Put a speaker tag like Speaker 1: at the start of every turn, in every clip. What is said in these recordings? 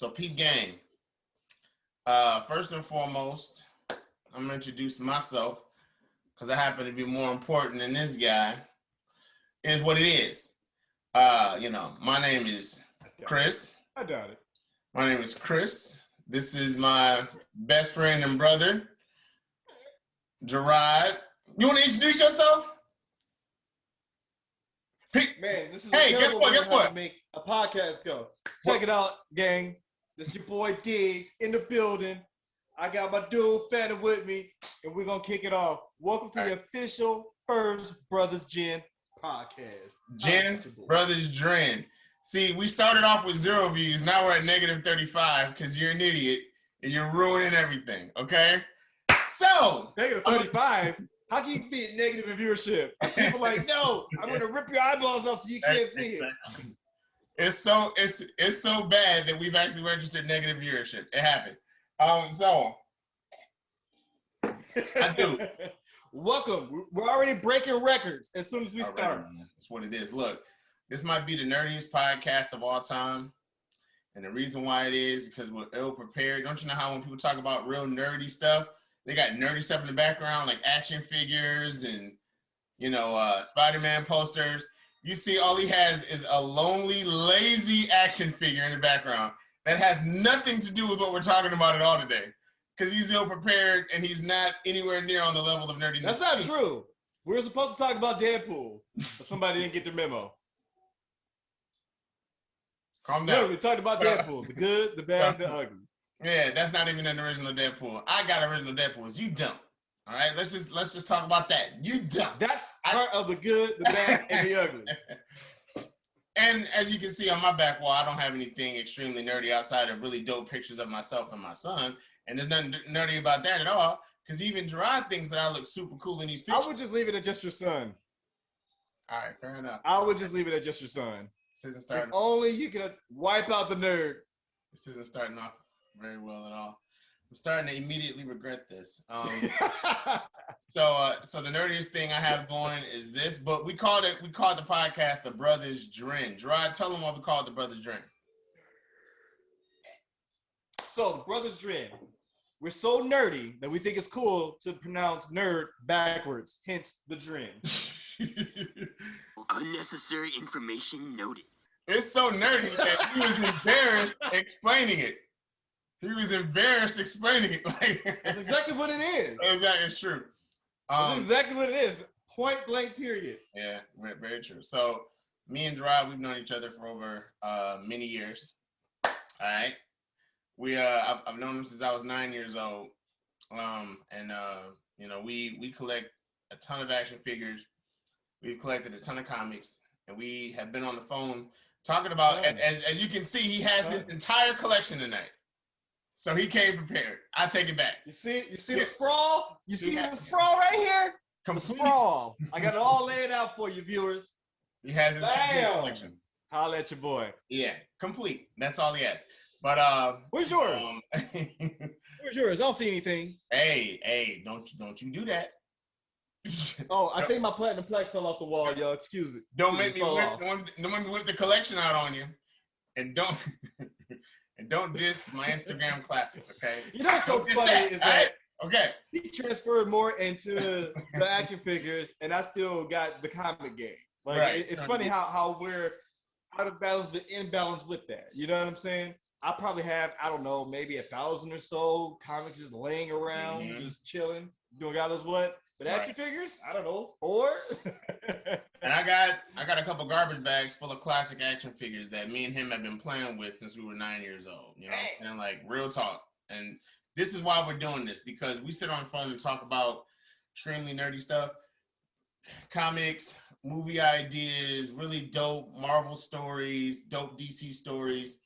Speaker 1: So peep gang. First and foremost, I'm gonna introduce myself because I happen to be more important than this guy. Is what it is. My name is Chris.
Speaker 2: I doubt it.
Speaker 1: My name is Chris. This is my best friend and brother, Gerard. You want to introduce yourself?
Speaker 2: Man, this is
Speaker 1: Hey,
Speaker 2: a terrible way
Speaker 1: guess
Speaker 2: how
Speaker 1: what?
Speaker 2: to make a podcast go. Check it out, gang. This is your boy Diggs in the building. I got my dude Phantom with me, and we're gonna kick it off. Welcome to the official First Brothers Gin podcast.
Speaker 1: Gin Brothers Dren. See, we started off with 0 views. Now we're at -35 because you're an idiot and you're ruining everything. Okay. So
Speaker 2: -35. How can you be negative in viewership? People like, no, I'm gonna rip your eyeballs out so you can't see it.
Speaker 1: It's so bad that we've actually registered negative viewership. It happened. So I do.
Speaker 2: Welcome. We're already breaking records as soon as we start.
Speaker 1: That's what it is. Look, this might be the nerdiest podcast of all time. And the reason why it is because we're ill prepared. Don't you know how when people talk about real nerdy stuff, they got nerdy stuff in the background, like action figures and, Spider-Man posters. You see, all he has is a lonely, lazy action figure in the background that has nothing to do with what we're talking about at all today. Because he's ill prepared and he's not anywhere near on the level of nerdiness.
Speaker 2: That's not true. We were supposed to talk about Deadpool, but somebody didn't get the memo.
Speaker 1: Calm down.
Speaker 2: Yeah, we talked about Deadpool, the good, the bad, the ugly.
Speaker 1: Yeah, that's not even an original Deadpool. I got original Deadpools. You don't. All right, let's just talk about that. You don't.
Speaker 2: That's part of the good, the bad, and the ugly.
Speaker 1: And as you can see on my back wall, I don't have anything extremely nerdy outside of really dope pictures of myself and my son. And there's nothing nerdy about that at all. Because even Gerard thinks that I look super cool in these pictures.
Speaker 2: I would just leave it at just your son.
Speaker 1: All right, fair enough.
Speaker 2: I would just leave it at just your son.
Speaker 1: This isn't starting.
Speaker 2: If only you could wipe out the nerd.
Speaker 1: This isn't starting off very well at all. I'm starting to immediately regret this. So the nerdiest thing I have going is this, but we called the podcast the Brothers Dren. Gerard, tell them why we call it the Brothers Dren.
Speaker 2: So the Brothers Dren, we're so nerdy that we think it's cool to pronounce nerd backwards, hence the Dren.
Speaker 3: Unnecessary information noted.
Speaker 1: It's so nerdy that he was embarrassed explaining it. He was embarrassed explaining it.
Speaker 2: That's exactly what it is.
Speaker 1: Exactly, it's true.
Speaker 2: That's exactly what it is. Point blank, period.
Speaker 1: Yeah, very true. So me and Gerard, we've known each other for over many years. All right. I've known him since I was 9 years old. We collect a ton of action figures. We've collected a ton of comics, and we have been on the phone talking about, as you can see, he has his entire collection tonight. So he came prepared. I take it back.
Speaker 2: You see the sprawl? You see the sprawl right here? The sprawl. I got it all laid out for you, viewers.
Speaker 1: He has his complete collection.
Speaker 2: Holla at your boy.
Speaker 1: Yeah, complete. That's all he has. But
Speaker 2: where's yours? Where's yours? I don't see anything.
Speaker 1: Hey, don't you do that.
Speaker 2: Oh, I think my platinum plex fell off the wall, y'all. Excuse it.
Speaker 1: Don't make me whip the collection out on you. And don't diss my Instagram classics, okay?
Speaker 2: You know what's so funny is that
Speaker 1: right? Okay.
Speaker 2: He transferred more into the action figures, and I still got the comic game. Like it's funny how we're out of balance but in balance with that. You know what I'm saying? I probably have, I don't know, maybe 1,000 or so comics just laying around, just chilling, doing God knows what. But action figures, I don't know. Or
Speaker 1: and I got a couple garbage bags full of classic action figures that me and him have been playing with since we were 9 years old. You know, and like real talk. And this is why we're doing this, because we sit on the phone and talk about extremely nerdy stuff, comics, movie ideas, really dope Marvel stories, dope DC stories,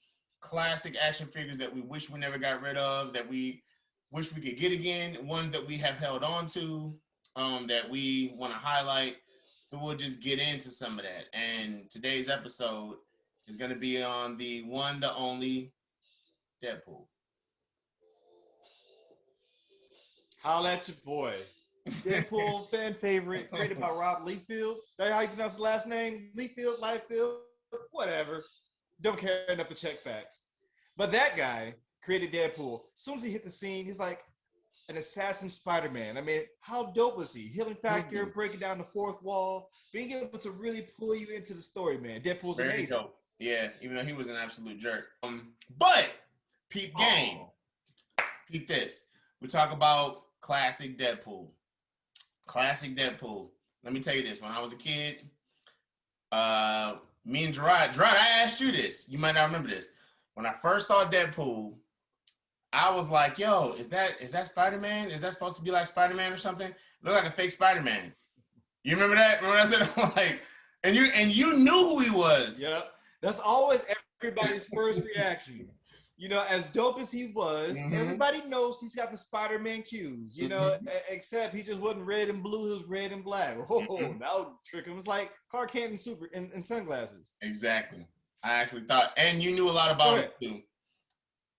Speaker 1: classic action figures that we wish we never got rid of, that we wish we could get again, ones that we have held on to, that we want to highlight. So we'll just get into some of that. And today's episode is going to be on the one, the only Deadpool.
Speaker 2: Holla at your boy. Deadpool fan favorite, created by Rob Liefeld. Is that how you pronounce his last name? Liefeld, whatever. Don't care enough to check facts. But that guy created Deadpool. As soon as he hit the scene, he's like an assassin Spider-Man. I mean, how dope was he? Healing factor, breaking down the fourth wall, being able to really pull you into the story, man. Deadpool's
Speaker 1: Very
Speaker 2: amazing.
Speaker 1: dope. Yeah, even though he was an absolute jerk. But peep game. Peep this. We talk about classic Deadpool. Classic Deadpool. Let me tell you this. When I was a kid, me and Gerard, I asked you this. You might not remember this. When I first saw Deadpool, I was like, yo, is that Spider-Man? Is that supposed to be like Spider-Man or something? Look like a fake Spider-Man. You remember that? Remember what I said? I'm like, and you knew who he was.
Speaker 2: Yep. That's always everybody's first reaction. You know, as dope as he was, everybody knows he's got the Spider-Man cues, you know, except he just wasn't red and blue, he was red and black. Oh, that would trick him. It was like Clark Kent in sunglasses.
Speaker 1: Exactly. I actually thought, and you knew a lot about him too.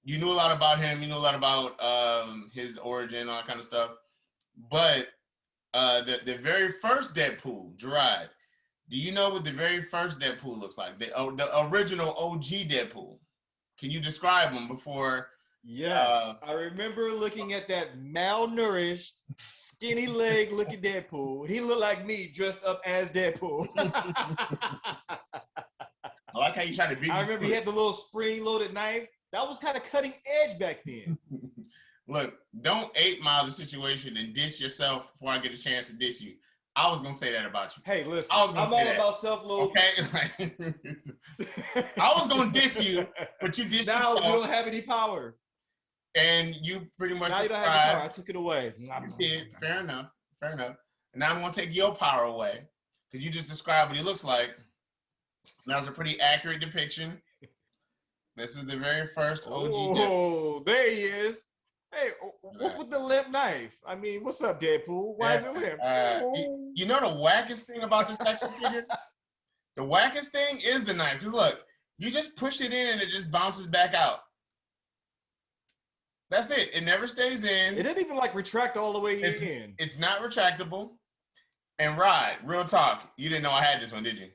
Speaker 1: You knew a lot about him. You knew a lot about his origin, all that kind of stuff. But the very first Deadpool, Gerard, do you know what the very first Deadpool looks like? The original OG Deadpool. Can you describe him before?
Speaker 2: Yes. I remember looking at that malnourished, skinny leg looking Deadpool. He looked like me dressed up as Deadpool.
Speaker 1: I like how you try to be.
Speaker 2: I remember he had the little spring-loaded knife. That was kind of cutting edge back then.
Speaker 1: Look, don't 8 Mile the situation and diss yourself before I get a chance to diss you. I was gonna say that about you.
Speaker 2: Hey, listen, I'm all about self-love.
Speaker 1: Okay, I was gonna diss you, but you did.
Speaker 2: Now you don't have any power,
Speaker 1: and you pretty much.
Speaker 2: Now you don't have any power. I took it away.
Speaker 1: You did. Fair enough. Fair enough. And now I'm gonna take your power away because you just described what he looks like. That was a pretty accurate depiction. This is the very first OG.
Speaker 2: Oh, there he is. Hey, what's with the limp knife? I mean, what's up, Deadpool? Why is it limp?
Speaker 1: You know the wackest thing about this action figure? The wackest thing is the knife. Because look, you just push it in and it just bounces back out. That's it. It never stays in.
Speaker 2: It didn't even like retract all the way in.
Speaker 1: It's not retractable. And Rod, real talk, you didn't know I had this one, did you?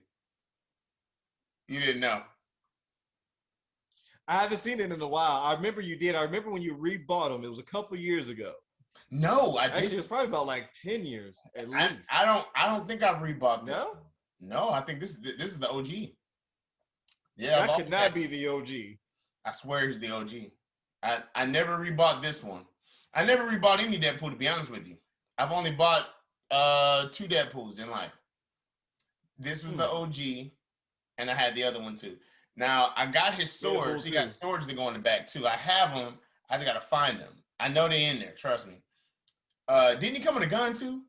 Speaker 1: You didn't know.
Speaker 2: I haven't seen it in a while. I remember you did. I remember when you rebought them. It was a couple years ago.
Speaker 1: No, I
Speaker 2: actually it was probably about like 10 years at least.
Speaker 1: I don't think I've rebought this.
Speaker 2: No?
Speaker 1: No, I think this is the OG. Yeah,
Speaker 2: that could not be the OG.
Speaker 1: I swear he's the OG. I never rebought this one. I never rebought any Deadpool, to be honest with you. I've only bought 2 Deadpools in life. This was the OG, and I had the other one too. Now, I got his swords. He got swords that go in the back, too. I have them. I just got to find them. I know they're in there. Trust me. Didn't he come with a gun, too?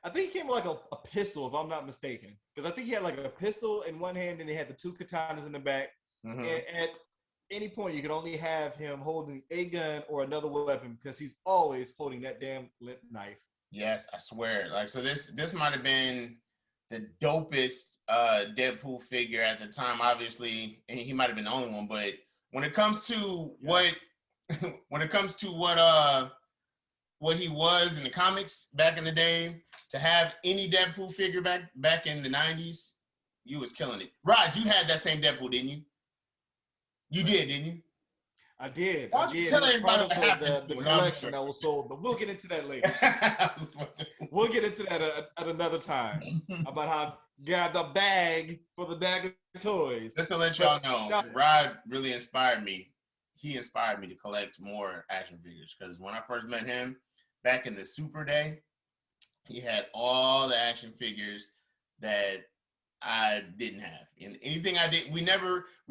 Speaker 2: I think he came with like a pistol, if I'm not mistaken. Because I think he had like a pistol in one hand, and he had the 2 katanas in the back. And at any point, you could only have him holding a gun or another weapon because he's always holding that damn limp knife.
Speaker 1: Yes, I swear. Like, so this might have been the dopest Deadpool figure at the time, obviously, and he might have been the only one. But when it comes to what he was in the comics back in the day, to have any Deadpool figure back in the 90s, you was killing it. Rod, you had that same Deadpool, didn't you? You did, didn't you?
Speaker 2: I did.
Speaker 1: Why
Speaker 2: I did.
Speaker 1: Tell
Speaker 2: it was part of the
Speaker 1: no,
Speaker 2: collection that was sold, but we'll get into that later. We'll get into that at another time about how got the bag for the bag of toys.
Speaker 1: Just to let y'all know, Rod really inspired me. He inspired me to collect more action figures because when I first met him back in the Super Day, he had all the action figures that I didn't have. And anything I did, we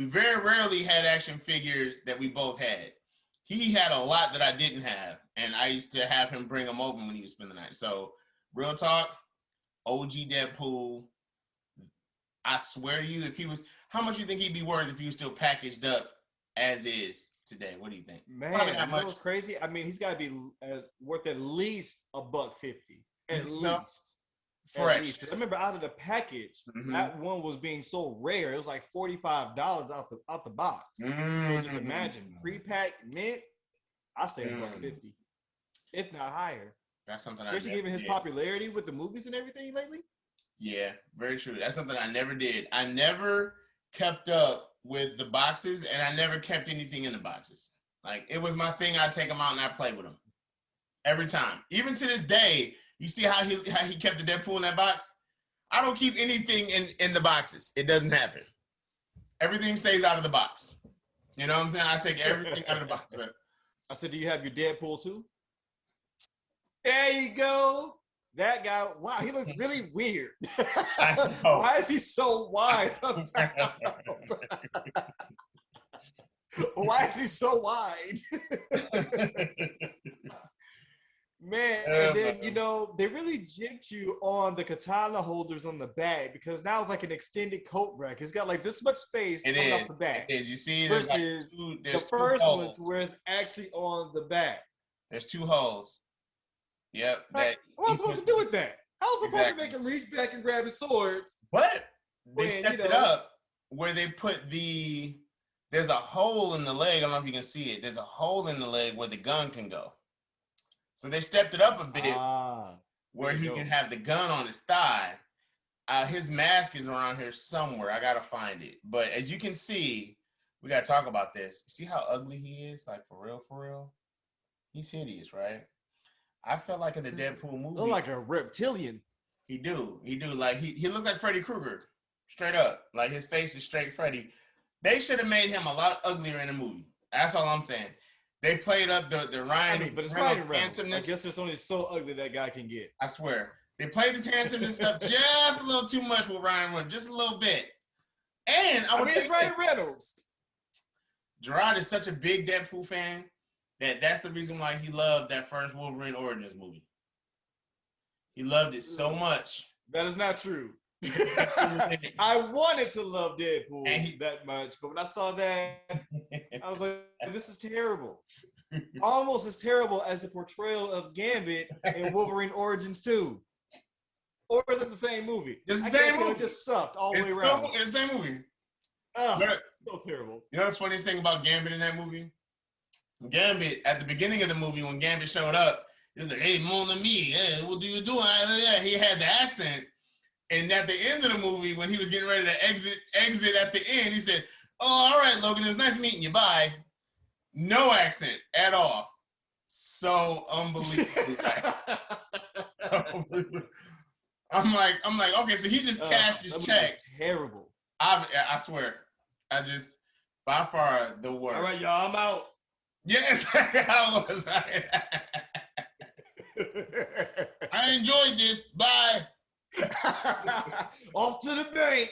Speaker 1: very rarely had action figures that we both had. He had a lot that I didn't have, and I used to have him bring them over when he would spend the night. So, real talk, OG Deadpool. I swear to you, if he was, how much you think he'd be worth if he was still packaged up as is today? What do you think?
Speaker 2: Man, you know what's crazy? I mean, he's got to be worth at least $150. At least.
Speaker 1: Fresh.
Speaker 2: At least. I remember out of the package, that one was being so rare. It was like $45 out the box. So just imagine, pre-packed mint, I say $150, if not higher.
Speaker 1: That's something.
Speaker 2: Especially given his popularity with the movies and everything lately.
Speaker 1: Yeah, very true. That's something I never did. I never kept up with the boxes, and I never kept anything in the boxes. Like, it was my thing. I'd take them out and I'd play with them every time. Even to this day, you see how he kept the Deadpool in that box? I don't keep anything in the boxes. It doesn't happen. Everything stays out of the box. You know what I'm saying? I take everything out of the box.
Speaker 2: I said, do you have your Deadpool too? There you go. That guy, wow, he looks really weird. Why is he so wide sometimes? Why is he so wide? Man, and then, you know, they really jipped you on the katana holders on the back because now it's like an extended coat rack. It's got like this much space coming off the back.
Speaker 1: It is. You see,
Speaker 2: versus the first one to where it's actually on the back.
Speaker 1: There's 2 holes. Yep.
Speaker 2: What am I supposed to do with that? How was I supposed to make him reach back and grab his swords?
Speaker 1: But they stepped it up where they put there's a hole in the leg. I don't know if you can see it. There's a hole in the leg where the gun can go. So they stepped it up a bit where he can have the gun on his thigh. His mask is around here somewhere. I got to find it. But as you can see, we got to talk about this. See how ugly he is? Like, for real, for real? He's hideous, right? I felt like in the Deadpool movie.
Speaker 2: Look like a reptilian.
Speaker 1: He do. Like, he looked like Freddy Krueger. Straight up. Like, his face is straight Freddy. They should have made him a lot uglier in the movie. That's all I'm saying. They played up the Ryan.
Speaker 2: I mean, but it's Ryan Reynolds. I guess it's only so ugly that guy can get.
Speaker 1: I swear. They played his handsomeness up just a little too much with Ryan Reynolds. Just a little bit. And I mean,
Speaker 2: it's Ryan Reynolds.
Speaker 1: Gerard is such a big Deadpool fan that's the reason why he loved that first Wolverine Origins movie. He loved it so much.
Speaker 2: That is not true. I wanted to love Deadpool that much, but when I saw that, I was like, this is terrible. Almost as terrible as the portrayal of Gambit in Wolverine Origins 2. Or is it the same movie?
Speaker 1: It's the same movie.
Speaker 2: It just sucked all the way around.
Speaker 1: It's the same movie.
Speaker 2: Oh, so terrible.
Speaker 1: You know the funniest thing about Gambit in that movie? Gambit, at the beginning of the movie, when Gambit showed up, he was like, hey, mon ami, hey, what do you do? He had the accent. And at the end of the movie, when he was getting ready to exit at the end, he said, oh, all right, Logan, it was nice meeting you. Bye. No accent at all. So unbelievable. I'm like, okay, so he just cashed his check.
Speaker 2: That's terrible.
Speaker 1: I swear. By far, the worst.
Speaker 2: All right, y'all, I'm out.
Speaker 1: Yes, I was right. I enjoyed this. Bye.
Speaker 2: Off to the bank.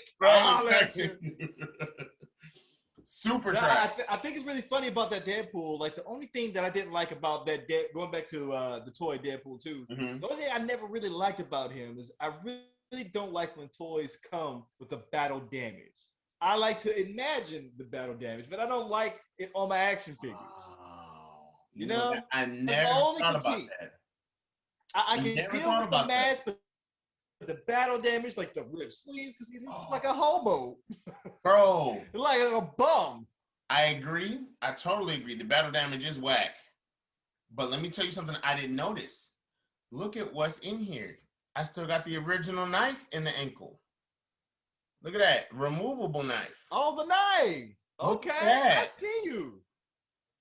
Speaker 1: Super trash.
Speaker 2: I think it's really funny about that Deadpool. Like, the only thing that I didn't like about that going back to the toy Deadpool 2, the only thing I never really liked about him is I really don't like when toys come with the battle damage. I like to imagine the battle damage, but I don't like it on my action figures. You know?
Speaker 1: I never thought about that.
Speaker 2: I can deal with the mask, but the battle damage, like the rib sleeves, because he looks like a hobo.
Speaker 1: Bro.
Speaker 2: Like a bum.
Speaker 1: I agree. I totally agree. The battle damage is whack. But let me tell you something I didn't notice. Look at what's in here. I still got the original knife in the ankle. Look at that. Removable knife.
Speaker 2: Oh, the knife. Okay. I see you.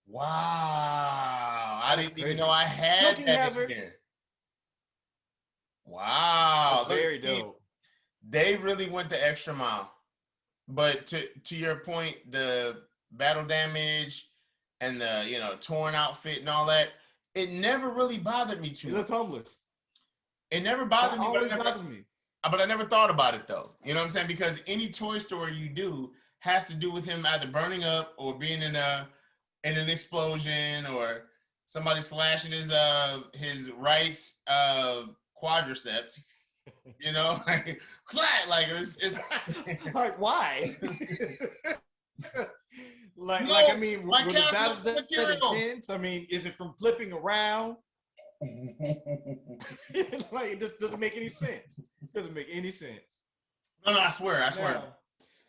Speaker 1: Wow. I didn't even know I had that in here. Wow.
Speaker 2: That's very dope.
Speaker 1: They really went the extra mile. But to your point, the battle damage and the torn outfit and all that, it never really bothered me too much.
Speaker 2: He looked homeless.
Speaker 1: It never bothered me.
Speaker 2: Always bothers me.
Speaker 1: But I never thought about it though. You know what I'm saying? Because any toy store you do has to do with him either burning up or being in an explosion or somebody slashing his right quadriceps. You know, like it's
Speaker 2: like why? I mean, were the battles that intense? I mean, is it from flipping around? Like, it just doesn't make any sense. It doesn't make any sense.
Speaker 1: No, I swear. Now,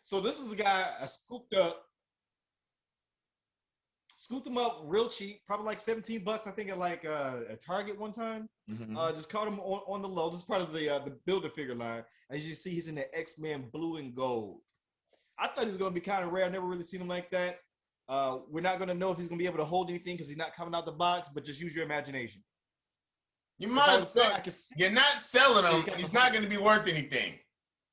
Speaker 2: so this is a guy I scooped him up real cheap, probably like $17, I think, at like a Target one time. Just caught him on the low. This is part of the Build-A-Figure line. As you see, he's in the X-Men blue and gold. I thought he was going to be kind of rare. I never really seen him like that. We're not going to know if he's going to be able to hold anything because he's not coming out the box, but just use your imagination.
Speaker 1: You might as well. You're not selling him. He's not going to be worth anything.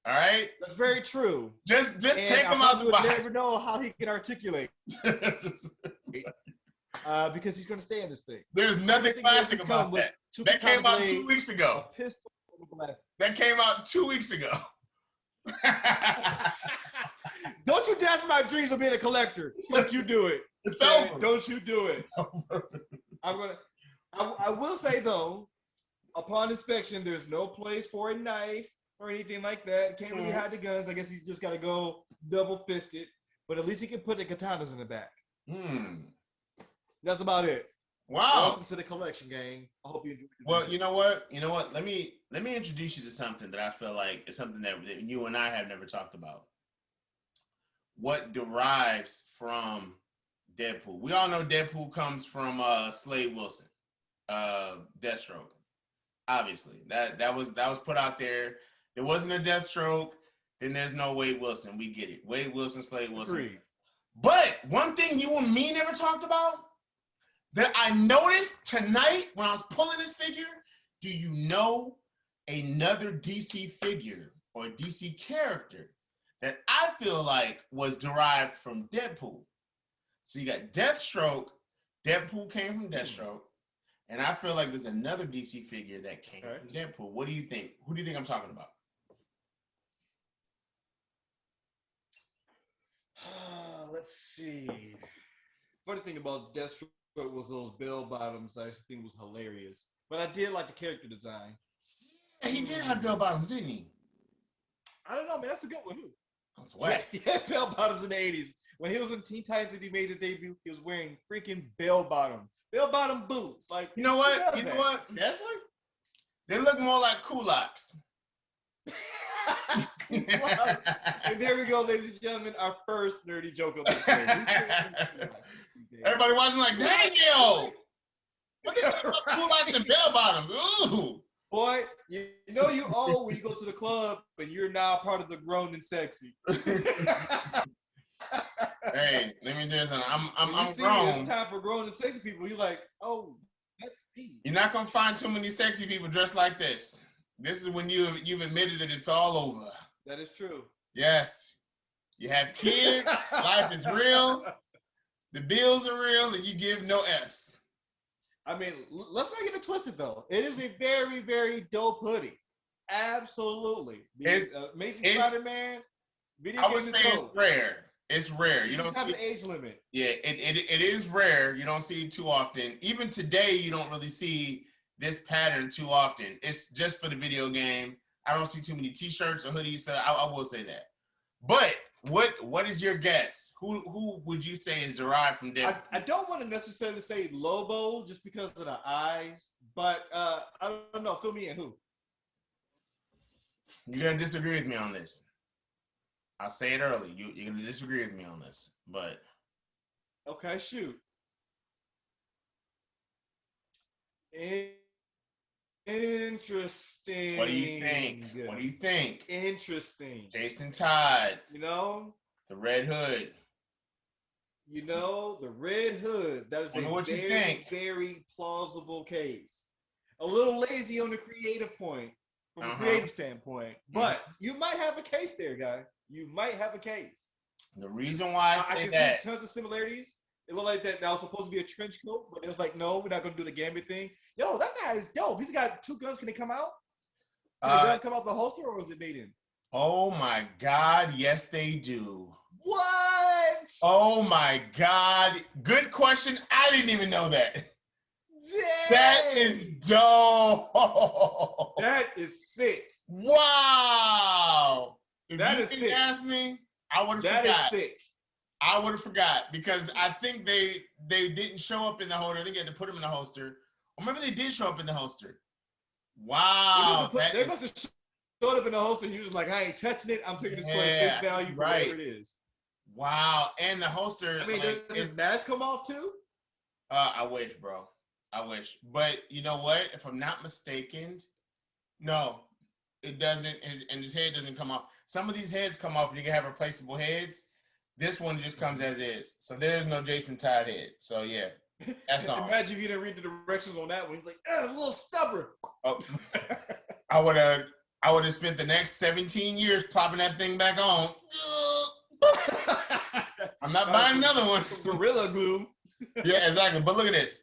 Speaker 1: All right?
Speaker 2: That's very true.
Speaker 1: Just take him out the box.
Speaker 2: I never know how he can articulate. Because he's going to stay in this thing.
Speaker 1: There's nothing classic about that. That came out 2 weeks ago.
Speaker 2: A pistol blast.
Speaker 1: That came out 2 weeks ago.
Speaker 2: Don't you dash my dreams of being a collector. Don't you do it.
Speaker 1: It's over.
Speaker 2: Don't you do it. I will say though, upon inspection, there's no place for a knife or anything like that. Can't really hide the guns. I guess he's just got to go double fisted. But at least he can put the katanas in the back. That's about it.
Speaker 1: Wow.
Speaker 2: Welcome to the collection, gang. I hope you enjoyed it.
Speaker 1: Well, you know what? Let me introduce you to something that I feel like is something that you and I have never talked about. What derives from Deadpool? We all know Deadpool comes from Slade Wilson, Deathstroke. Obviously, that was put out there. There wasn't a Deathstroke. Then there's no Wade Wilson. We get it. Wade Wilson, Slade Wilson.
Speaker 2: Agreed.
Speaker 1: But one thing you and me never talked about that I noticed tonight when I was pulling this figure, do you know another DC figure or DC character that I feel like was derived from Deadpool? So you got Deathstroke. Deadpool came from Deathstroke. And I feel like there's another DC figure that came from Deadpool. What do you think? Who do you think I'm talking about?
Speaker 2: Let's see. Funny thing about Deathstroke was those bell bottoms. I actually think was hilarious. But I did like the character design.
Speaker 1: Yeah, he did have bell bottoms, didn't he?
Speaker 2: I don't know, man. That's a good one.
Speaker 1: That's whack.
Speaker 2: Yeah, he had bell bottoms in the 80s. When he was in Teen Titans and he made his debut, he was wearing freaking bell bottom boots. Like,
Speaker 1: you know what?
Speaker 2: That's like
Speaker 1: they look more like kulaks.
Speaker 2: And there we go, ladies and gentlemen, our first nerdy joke of the day.
Speaker 1: Everybody watching like, dang, yo! Look at kulaks and bell bottoms. Ooh!
Speaker 2: Boy, you know you old when you go to the club and you're now part of the grown and sexy.
Speaker 1: Hey, let me do this. I'm
Speaker 2: grown. It's time for grown and sexy people. You're like, oh, that's me.
Speaker 1: You're not gonna find too many sexy people dressed like this. This is when you've admitted that it's all over.
Speaker 2: That is true.
Speaker 1: Yes. You have kids, life is real, the bills are real, and you give no F's.
Speaker 2: I mean, let's not get it twisted though. It is a very, very dope hoodie. Absolutely. The Amazing Spider-Man video game is dope.
Speaker 1: It's rare. It's rare. You don't
Speaker 2: have an age limit.
Speaker 1: Yeah, it is rare. You don't see it too often. Even today, you don't really see this pattern too often. It's just for the video game. I don't see too many T-shirts or hoodies, so I will say that. But what is your guess? Who would you say is derived from Deadpool?
Speaker 2: I don't want to necessarily say Lobo just because of the eyes, but I don't know. Fill me in. Who?
Speaker 1: You're gonna disagree with me on this. I'll say it early. You're gonna disagree with me on this, but
Speaker 2: okay, shoot. Interesting.
Speaker 1: What do you think?
Speaker 2: Interesting.
Speaker 1: Jason Todd.
Speaker 2: You know?
Speaker 1: The Red Hood.
Speaker 2: You know, the Red Hood. That is a very, very plausible case. A little lazy on the creative point, from a creative standpoint. But you might have a case there, guy. You might have a case.
Speaker 1: The reason why I
Speaker 2: can see tons of similarities. It looked like that was supposed to be a trench coat, but it was like, no, we're not going to do the Gambit thing. Yo, that guy is dope. He's got 2 guns. Can they come out? Can the guns come out the holster, or is it made in?
Speaker 1: Oh, my God. Yes, they do.
Speaker 2: What?
Speaker 1: Oh, my God. Good question. I didn't even know that.
Speaker 2: Dang.
Speaker 1: That is dope.
Speaker 2: That is sick.
Speaker 1: Wow. If
Speaker 2: that
Speaker 1: you
Speaker 2: is
Speaker 1: didn't
Speaker 2: sick.
Speaker 1: ask me, I would have forgot.
Speaker 2: That is sick.
Speaker 1: I would have forgot because I think they didn't show up in the holster. I think they had to put them in the holster. Or maybe they did show up in the holster. Wow.
Speaker 2: They must have showed up in the holster. He was like, I ain't touching it. I'm taking this for face value for whatever it is.
Speaker 1: Wow. And the holster.
Speaker 2: I mean, does his mask come off too?
Speaker 1: I wish, bro. I wish. But you know what? If I'm not mistaken, no, it doesn't. And his head doesn't come off. some of these heads come off and you can have replaceable heads. This one just comes as is. So there's no Jason Todd head. So yeah, that's all.
Speaker 2: Imagine if you didn't read the directions on that one. He's like, it's a little stubborn.
Speaker 1: Oh, I would have spent the next 17 years plopping that thing back on. I'm not buying another one.
Speaker 2: Gorilla glue.
Speaker 1: Yeah, exactly. But look at this.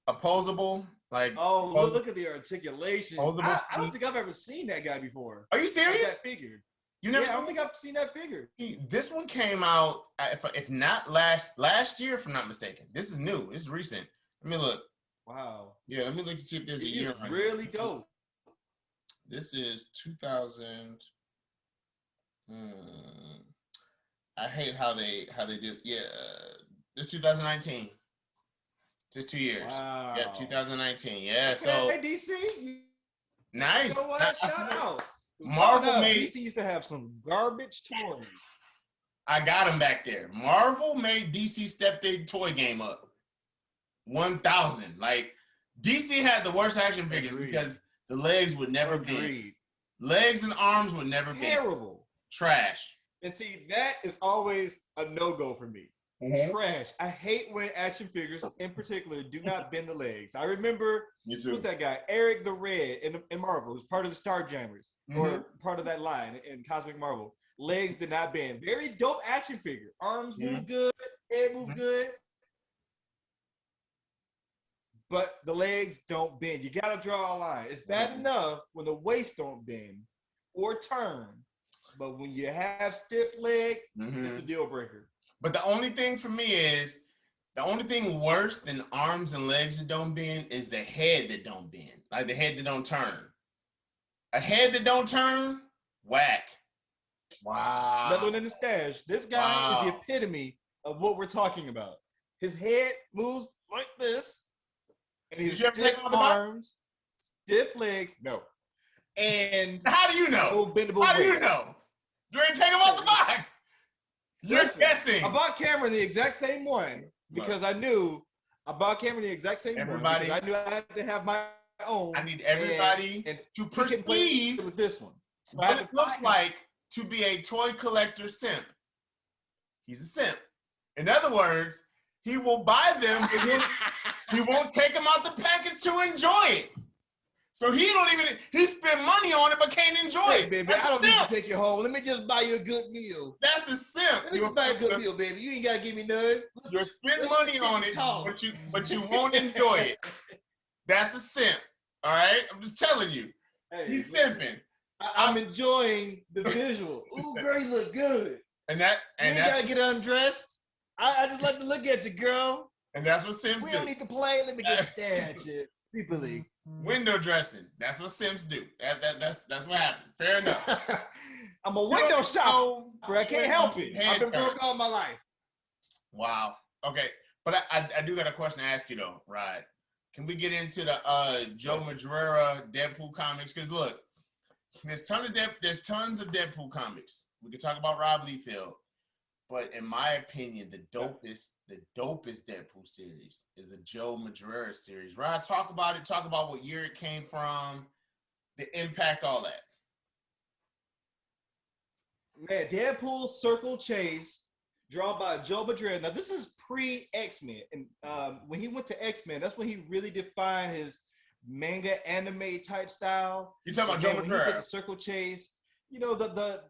Speaker 1: Opposable. Like,
Speaker 2: look at the articulation. I don't think I've ever seen that guy before.
Speaker 1: Are you serious?
Speaker 2: That figure.
Speaker 1: You never?
Speaker 2: I don't think I've seen that figure.
Speaker 1: This one came out, if not last year, if I'm not mistaken. This is new. This is recent. Let me look.
Speaker 2: Wow.
Speaker 1: Yeah, let me look to see if there's a year.
Speaker 2: It's really dope.
Speaker 1: This is 2000. I hate how they do. Yeah, this 2019. Just 2 years.
Speaker 2: Wow.
Speaker 1: Yeah, 2019. Yeah.
Speaker 2: Okay,
Speaker 1: So
Speaker 2: DC.
Speaker 1: nice.
Speaker 2: You know what? Shout out.
Speaker 1: Marvel made.
Speaker 2: DC used to have some garbage toys.
Speaker 1: I got them back there. Marvel made DC step their toy game up. 1,000. Like DC had the worst action figures because the legs would never be. Legs and arms would never be.
Speaker 2: Terrible.
Speaker 1: Trash.
Speaker 2: And see, that is always a no-go for me. Mm-hmm. Trash. I hate when action figures, in particular, do not bend the legs. I remember, who's that guy? Eric the Red in Marvel, who's part of the Starjammers, or part of that line in Cosmic Marvel. Legs did not bend. Very dope action figure. Arms move good, head move good. But the legs don't bend. You gotta draw a line. It's bad enough when the waist don't bend or turn. But when you have stiff leg, it's a deal breaker.
Speaker 1: But the only thing for me is, the only thing worse than arms and legs that don't bend is the head that don't bend. Like the head that don't turn. A head that don't turn, whack. Wow.
Speaker 2: Another one in the stash. This guy is the epitome of what we're talking about. His head moves like this. And he's stiff arms, stiff legs. No. And
Speaker 1: how do you know? How do you know? You ain't taking him off the box. You're guessing.
Speaker 2: I bought Cameron the exact same one because I knew I bought Cameron the exact same one because I knew I had to have my own.
Speaker 1: I need everybody to perceive
Speaker 2: with this one. So
Speaker 1: what it looks like to be a toy collector simp. He's a simp. In other words, he will buy them, but he won't take them out the package to enjoy it. So he spend money on it, but can't enjoy it.
Speaker 2: Baby, I don't need to take you home. Let me just buy you a good meal.
Speaker 1: That's a simp.
Speaker 2: Let me just buy a good meal, baby. You ain't gotta give me none.
Speaker 1: You spend money on it, but you won't enjoy it. That's a simp. All right? I'm just telling you. Hey, he's simping.
Speaker 2: I'm enjoying the visual. Ooh, girl, you look good. You ain't gotta get undressed. I just like to look at you, girl.
Speaker 1: And that's what Sims do.
Speaker 2: We don't need to play. Let me just stare at you. Creepily.
Speaker 1: Window dressing. That's what Sims do. That's what happened. Fair enough.
Speaker 2: I'm a window shopper. I can't help it. I've been broke all my life.
Speaker 1: Wow. Okay. But I do got a question to ask you though, Rod. Can we get into the Joe Madureira Deadpool comics? Because look, there's tons of Deadpool comics. We could talk about Rob Liefeld. But in my opinion, the dopest Deadpool series is the Joe Madureira series. Rod, talk about it. Talk about what year it came from, the impact, all that.
Speaker 2: Man, Deadpool Circle Chase, drawn by Joe Madureira. Now, this is pre-X-Men. And when he went to X-Men, that's when he really defined his manga anime type style.
Speaker 1: You talking about Joe Madureira?
Speaker 2: When he did the Circle Chase, you know, the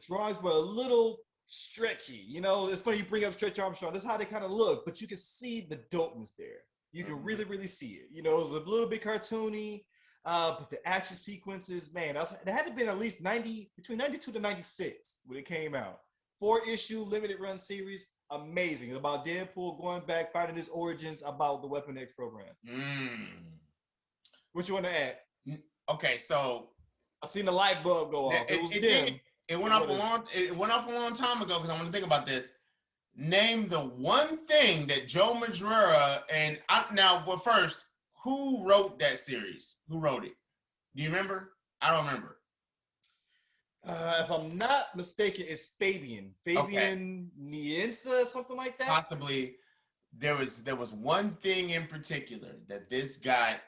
Speaker 2: drawings were a little stretchy. You know, it's funny you bring up Stretch Armstrong. That's how they kind of look, but you can see the dopeness there. You can really, really see it. You know, it was a little bit cartoony, but the action sequences, man, it had to be at least between 92 to 96 when it came out. 4-issue limited run series, amazing. It's about Deadpool going back, finding his origins about the Weapon X program. What you want to add?
Speaker 1: Okay, so
Speaker 2: I seen the light bulb go off. It was dim.
Speaker 1: It went off a long time ago because I want to think about this. Name the one thing that Joe Madureira first, who wrote that series? Who wrote it? Do you remember? I don't remember.
Speaker 2: If I'm not mistaken, it's Fabian Nicieza, something like that.
Speaker 1: Possibly. There was one thing in particular that this guy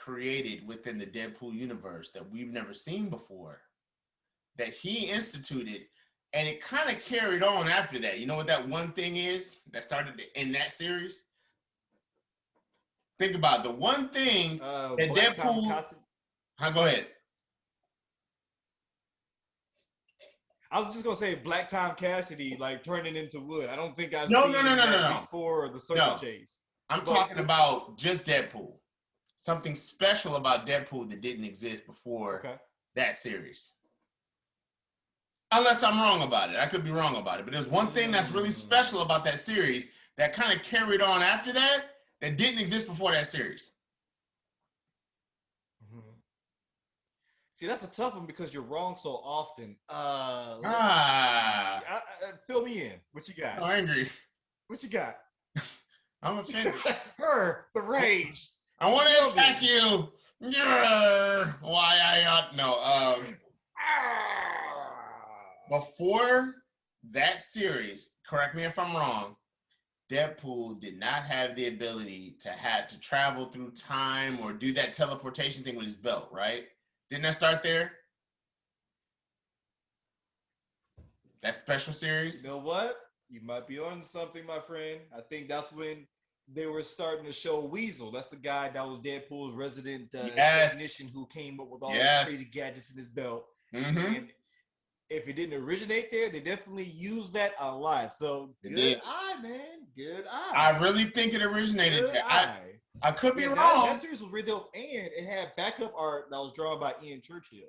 Speaker 1: created within the Deadpool universe that we've never seen before. that he instituted, and it kind of carried on after that. You know what that one thing is that started in that series? Think about it. The one thing that Deadpool. Go ahead.
Speaker 2: I was just gonna say Black Tom Cassidy like turning into wood. I don't think I've seen that before the circle chase.
Speaker 1: I'm talking about just Deadpool. Something special about Deadpool that didn't exist before that series. Unless I'm wrong about it. I could be wrong about it. But there's one thing that's really special about that series that kind of carried on after that didn't exist before that series.
Speaker 2: See, that's a tough one because you're wrong so often. Fill me in. What you got?
Speaker 1: I'm angry.
Speaker 2: What you got?
Speaker 1: I'm offended.
Speaker 2: The rage.
Speaker 1: I want to attack you. Why I no. Before that series, correct me if I'm wrong, Deadpool did not have the ability to travel through time or do that teleportation thing with his belt, right? Didn't that start there? That special series?
Speaker 2: You know what? You might be on something, my friend. I think that's when they were starting to show Weasel. That's the guy that was Deadpool's resident technician who came up with all the crazy gadgets in his belt. And if it didn't originate there, they definitely used that a lot. So good eye, man. Good eye.
Speaker 1: I really think it originated there. I could be wrong.
Speaker 2: That series was really dope, and it had backup art that was drawn by Ian Churchill.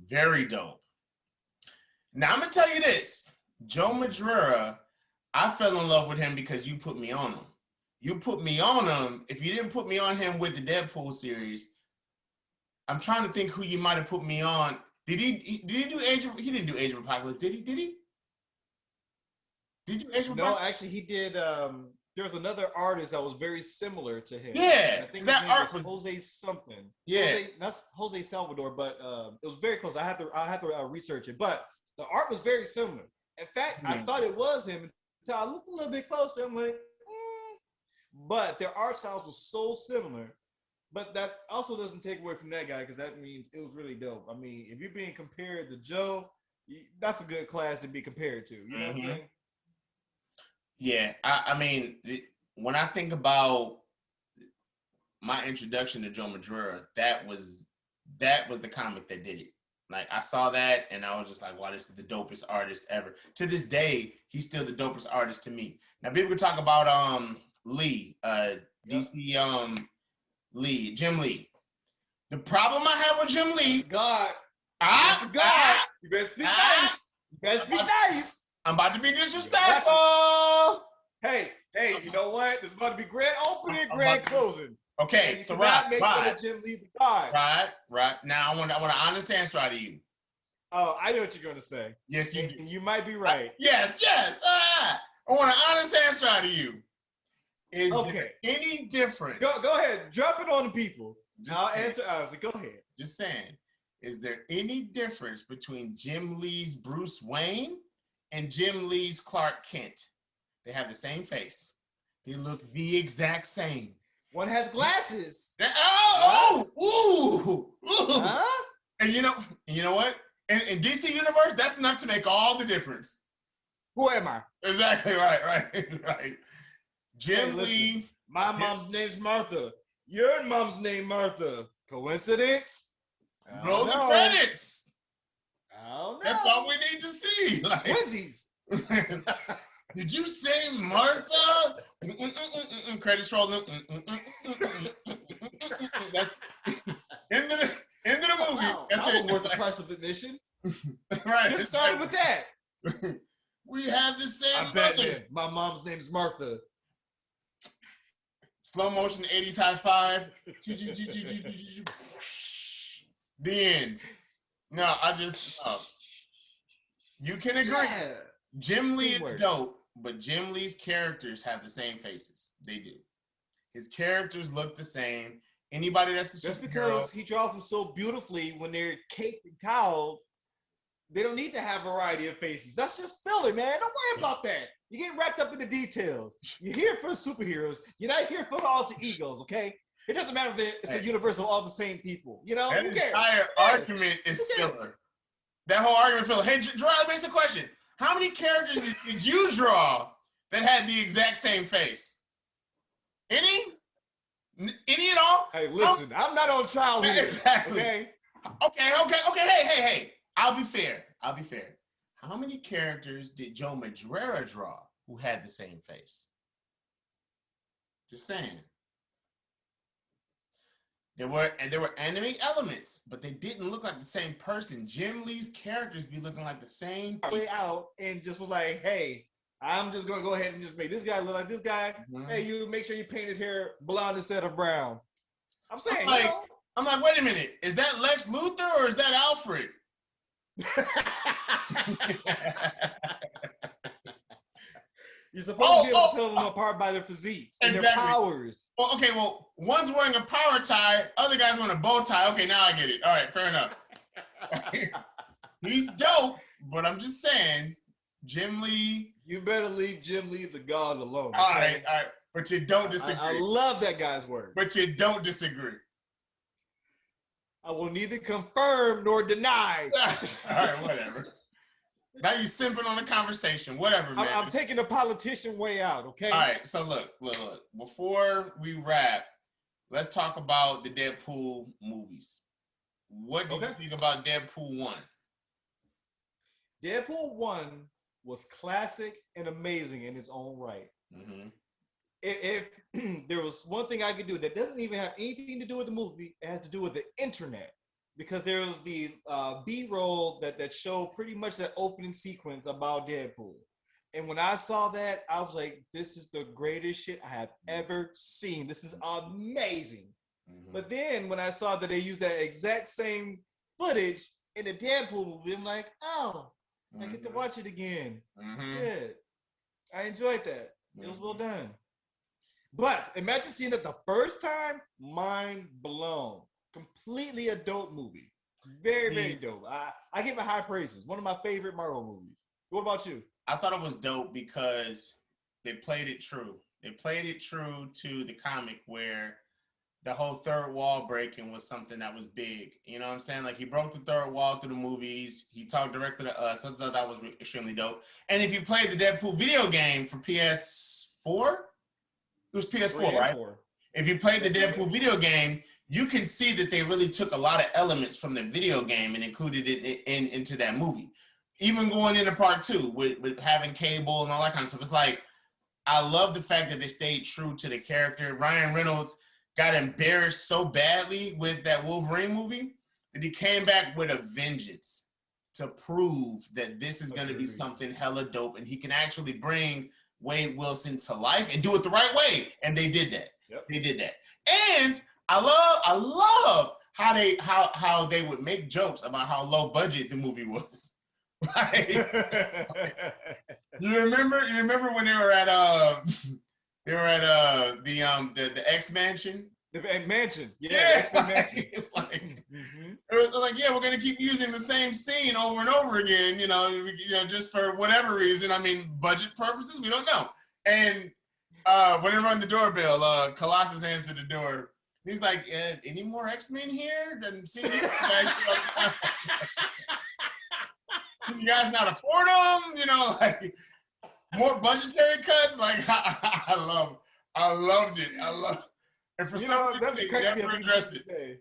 Speaker 1: Very dope. Now I'm gonna tell you this, Joe Madureira, I fell in love with him because you put me on him. You put me on him. If you didn't put me on him with the Deadpool series, I'm trying to think who you might have put me on. Did he do Age of? He didn't do Age of Apocalypse, did he? Did he do Age of Apocalypse?
Speaker 2: No, actually, he did. There was another artist that was very similar to him.
Speaker 1: Yeah,
Speaker 2: I think that art was Jose something.
Speaker 1: Yeah,
Speaker 2: not Jose Salvador, but it was very close. I had to research it, but the art was very similar. In fact, I thought it was him until I looked a little bit closer. I'm like, but their art styles were so similar. But that also doesn't take away from that guy because that means it was really dope. I mean, if you're being compared to Joe, that's a good class to be compared to. You know what I'm saying?
Speaker 1: Yeah, I mean, when I think about my introduction to Joe Madureira, that was the comic that did it. Like, I saw that and I was just like, wow, this is the dopest artist ever. To this day, he's still the dopest artist to me. Now, people can talk about Lee, DC Lee, Jim Lee. The problem I have with Jim Lee,
Speaker 2: God, you better speak nice.
Speaker 1: I'm about to be disrespectful.
Speaker 2: Hey, you know what? This is about to be grand opening, grand closing.
Speaker 1: Okay,
Speaker 2: you cannot make fun of Jim Lee the God.
Speaker 1: Right. Now I want an honest answer out of you.
Speaker 2: Oh, I know what you're gonna say.
Speaker 1: Yes, you do.
Speaker 2: You might be right.
Speaker 1: Yes. I want an honest answer out of you. Is there any difference?
Speaker 2: Go ahead, drop it on the people. I'll answer honestly. Go ahead.
Speaker 1: Just saying, is there any difference between Jim Lee's Bruce Wayne and Jim Lee's Clark Kent? They have the same face. They look the exact same.
Speaker 2: One has glasses.
Speaker 1: Ooh.
Speaker 2: Huh?
Speaker 1: And you know what? In DC Universe, that's enough to make all the difference.
Speaker 2: Who am I?
Speaker 1: Exactly right. Jim Lee.
Speaker 2: My mom's name's Martha. Your mom's name Martha. Coincidence?
Speaker 1: Roll the credits.
Speaker 2: I don't know.
Speaker 1: That's all we need to see. Like,
Speaker 2: Twinsies.
Speaker 1: Did you say Martha? Credits roll. That's end of the movie.
Speaker 2: Wow,
Speaker 1: That's
Speaker 2: that was worth the price of admission.
Speaker 1: Right.
Speaker 2: Just started with that.
Speaker 1: We have the same.
Speaker 2: I bet you. My mom's name's Martha.
Speaker 1: Slow motion 80s high five. The end. No, I just you can agree. Yeah. Jim Lee is dope, but Jim Lee's characters have the same faces. They do. His characters look the same. Anybody that's a superhero,
Speaker 2: just because he draws them so beautifully when they're caped and cowled, they don't need to have variety of faces. That's just filler, man. Don't worry about that. You're getting wrapped up in the details. You're here for the superheroes. You're not here for the alter egos, okay? It doesn't matter if it's a universe of all the same people. You know,
Speaker 1: that
Speaker 2: who cares?
Speaker 1: entire argument is filler. That whole argument filler. Hey, Gerard, let me ask a question. How many characters did you draw that had the exact same face? Any? Any at all?
Speaker 2: Hey, listen, I'm not on trial here.
Speaker 1: Exactly.
Speaker 2: Okay.
Speaker 1: Okay. Hey. I'll be fair. How many characters did Joe Madureira draw who had the same face? Just saying. There were anime elements, but they didn't look like the same person. Jim Lee's characters be looking like the same
Speaker 2: way out and just was like, hey, I'm just gonna go ahead and just make this guy look like this guy. Mm-hmm. Hey, you make sure you paint his hair blonde instead of brown. I'm saying,
Speaker 1: I'm like, wait a minute, is that Lex Luthor or is that Alfred?
Speaker 2: You're supposed to be able to tell them apart by their physiques and their powers.
Speaker 1: Well, okay, one's wearing a power tie, other guy's wearing a bow tie. Okay, now I get it. All right, fair enough. He's dope, but I'm just saying, Jim Lee.
Speaker 2: You better leave Jim Lee the God alone. Okay?
Speaker 1: All right. But you don't disagree.
Speaker 2: I love that guy's work.
Speaker 1: But you don't disagree.
Speaker 2: I will neither confirm nor deny.
Speaker 1: All right, whatever. Now you're simping on the conversation. Whatever, man.
Speaker 2: I'm taking the politician way out, okay?
Speaker 1: All right, so look. Before we wrap, let's talk about the Deadpool movies. What do you think about Deadpool 1?
Speaker 2: Deadpool 1 was classic and amazing in its own right. Mm-hmm. If there was one thing I could do that doesn't even have anything to do with the movie, it has to do with the internet. Because there was the B-roll that showed pretty much that opening sequence about Deadpool. And when I saw that, I was like, this is the greatest shit I have ever seen. This is amazing. Mm-hmm. But then when I saw that they used that exact same footage in the Deadpool movie, I'm like, oh, I get to watch it again. Mm-hmm. Good. I enjoyed that. It was well done. But imagine seeing it the first time, mind blown. Completely a dope movie. Very, very dope. I give it high praises. One of my favorite Marvel movies. What about you?
Speaker 1: I thought it was dope because they played it true. They played it true to the comic where the whole third wall breaking was something that was big. You know what I'm saying? Like, he broke the third wall through the movies. He talked directly to us. I thought that was extremely dope. And if you played the Deadpool video game for PS4, it was PS4, right? If you played the Deadpool video game, you can see that they really took a lot of elements from the video game and included it into that movie. Even going into part 2 with having Cable and all that kind of stuff. It's like, I love the fact that they stayed true to the character. Ryan Reynolds got embarrassed so badly with that Wolverine movie that he came back with a vengeance to prove that this is going to be something hella dope and he can actually bring Wade Wilson to life and do it the right way. And they did that. Yep. They did that. And I love how they would make jokes about how low budget the movie was. Like, you remember when they were at the X Mansion?
Speaker 2: The X Mansion. Yeah, the X-Men Mansion.
Speaker 1: It was like, yeah, we're gonna keep using the same scene over and over again, you know, just for whatever reason. I mean, budget purposes, we don't know. And when they run the doorbell, Colossus answered the door. He's like, any more X-Men here? Doesn't seem you guys not afford them? You know, like, more budgetary cuts? Like, I loved it. And for some reason, they never addressed it.